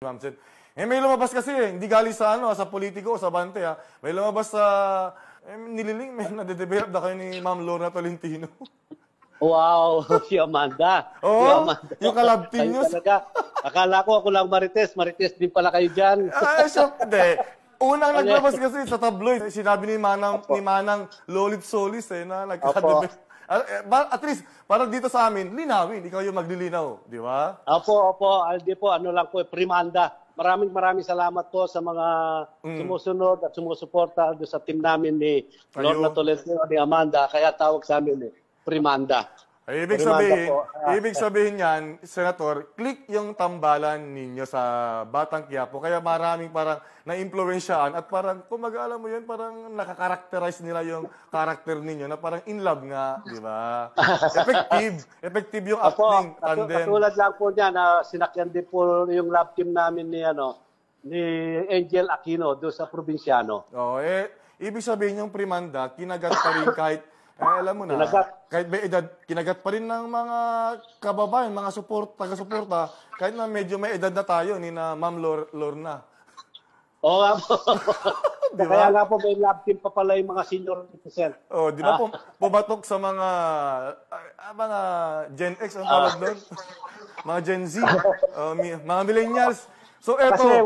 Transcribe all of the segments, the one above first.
Ma'am said, may lumabas kasi, hindi galing sa sa politiko o sa bante May lumabas sa nililing, may nade-develop na kayo ni Ma'am Lorna Tolentino. Wow, si Amanda. Oo, si Amanda. Yung kalab team news. Akala ko ako lang Marites din pala kayo dyan. Hindi. Unang naglabas kasi sa tabloid, sinabi ni Manang Lolit Solis na nagkakadevelop. At least, para dito sa amin, linawin. Ikaw yung maglilinaw, di ba? Opo. Aldi po, lang po, primanda. Maraming salamat po sa mga sumusunod at sumusuporta sa team namin ni Lorna Tolentino, ni Amanda. Kaya tawag sa amin primanda. Ibig sabihin yan, Senator, click yung tambalan ninyo sa Batang Quiapo. Kaya maraming parang na-influensyaan at parang, kung mag-alam mo yun, parang nakakarakterize nila yung karakter ninyo na parang in love nga, di ba? Effective yung acting. Katulad lang po niya na sinakyan din po yung love team namin ni Angel Aquino doon sa probinsyano. Ibig sabihin yung primanda, kinagat pa rin kahit alam mo na, kahit may edad, kinagat pa rin ng mga kababayan, mga taga-suporta, kahit na medyo may edad na tayo, ni na Ma'am Lorna. Oo nga po. Diba? Kaya nga po may love team pa pala yung mga senior citizen. Di ba pumatok sa mga Gen X ang tawag doon? Mga Gen Z, mga millennials. So eto, kasi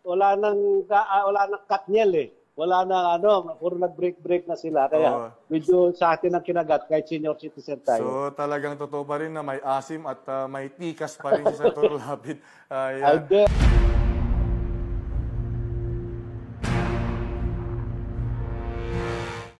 wala nang Katniel Wala na puro nag-break na sila. Kaya medyo sa atin ang kinagat kahit senior citizen tayo. So talagang totoo pa rin na may asim at may tikas pa rin si Senator Lapid.